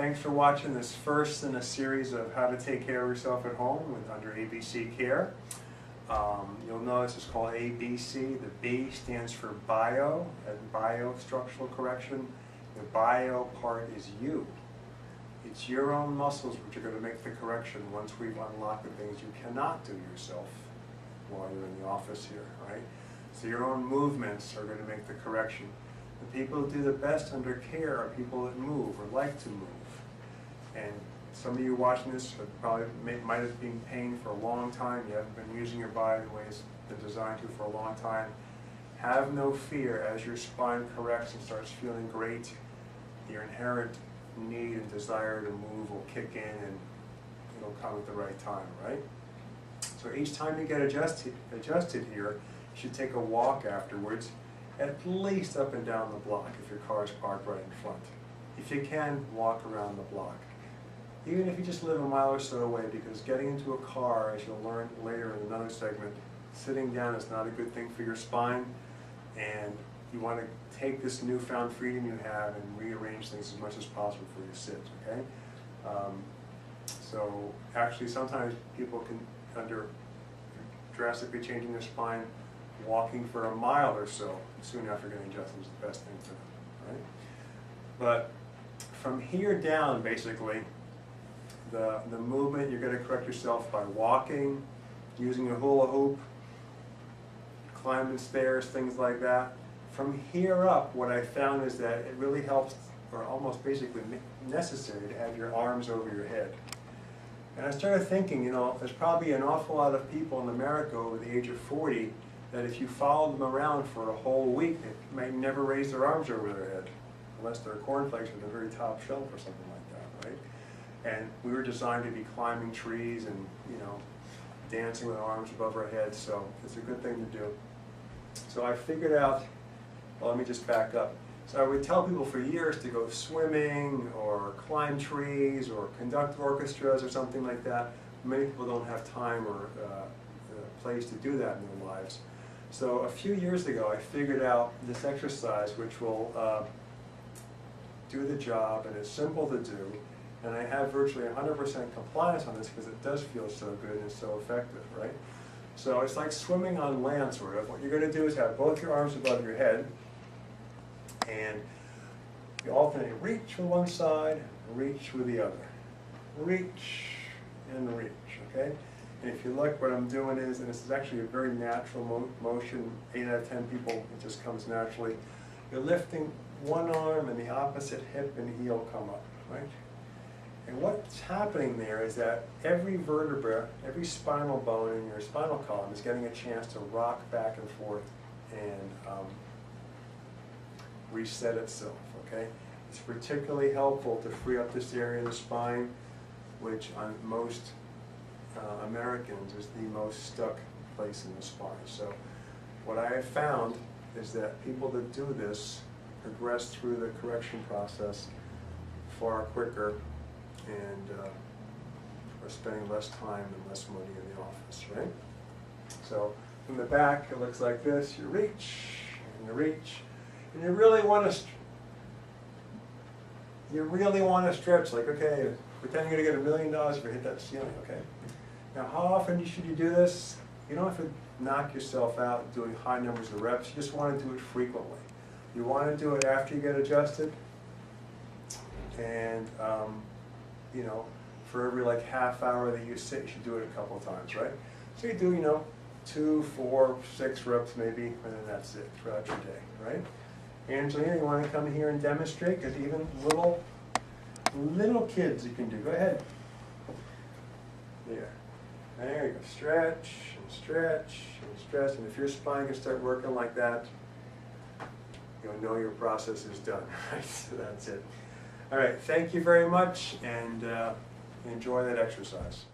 thanks for watching this first in a series of how to take care of yourself at home under ABC Care. You'll notice it's called ABC. The B stands for bio, and bio-structural correction. The bio part is you. It's your own muscles which are going to make the correction once we've unlocked the things you cannot do yourself while you're in the office here, right? So your own movements are going to make the correction. The people who do the best under care are people that move or like to move. And some of you watching this probably might have been in pain for a long time. You haven't been using your body the way it's been designed to for a long time. Have no fear. As your spine corrects and starts feeling great, your inherent need and desire to move will kick in and it'll come at the right time, right? So each time you get adjusted here, you should take a walk afterwards, at least up and down the block if your car is parked right in front. If you can, walk around the block. Even if you just live a mile or so away, because getting into a car, as you'll learn later in another segment, sitting down is not a good thing for your spine, and you want to take this newfound freedom you have and rearrange things as much as possible for you to sit, okay? So actually sometimes people can, under drastically changing their spine, walking for a mile or so soon after getting adjusted is the best thing for them, right? But from here down, basically, the movement, you're going to correct yourself by walking, using a hula hoop, climbing stairs, things like that. From here up, what I found is that it really helps, or almost basically necessary, to have your arms over your head. And I started thinking, you know, there's probably an awful lot of people in America over the age of 40 that if you followed them around for a whole week, they might never raise their arms over their head, unless they're cornflakes at the very top shelf or something like that, right? And we were designed to be climbing trees and, you know, dancing with our arms above our heads, so it's a good thing to do. So I figured out, well, let me just back up. So I would tell people for years to go swimming or climb trees or conduct orchestras or something like that. Many people don't have time or place to do that in their lives. So a few years ago I figured out this exercise which will do the job, and it's simple to do, and I have virtually 100% compliance on this because it does feel so good and so effective, right? So it's like swimming on land, sort of. What you're going to do is have both your arms above your head, and you alternate reach with one side, reach with the other. Reach and reach, okay? And if you look, what I'm doing is, and this is actually a very natural motion, 8 out of 10 people, it just comes naturally. You're lifting one arm and the opposite hip and heel come up, right? And what's happening there is that every vertebra, every spinal bone in your spinal column is getting a chance to rock back and forth and reset itself, okay? It's particularly helpful to free up this area of the spine, which on most Americans is the most stuck place in the spine. So what I have found is that people that do this progress through the correction process far quicker and are spending less time and less money in the office, right? So from the back, it looks like this. You reach, and you reach, and you really want to stretch, like, okay, pretend you're going to get $1 million if you hit that ceiling, okay? Now, how often should you do this? You don't have to knock yourself out doing high numbers of reps. You just want to do it frequently. You want to do it after you get adjusted, and you know, for every like half hour that you sit, you should do it a couple of times, right? So you do, you know, 2, 4, 6 reps maybe, and then that's it throughout your day, right? Angelina, you want to come here and demonstrate? Because even little kids you can do. Go ahead. There you go. Stretch and stretch and stretch. And if your spine can start working like that, you'll know your process is done, right? So that's it. All right. Thank you very much, and enjoy that exercise.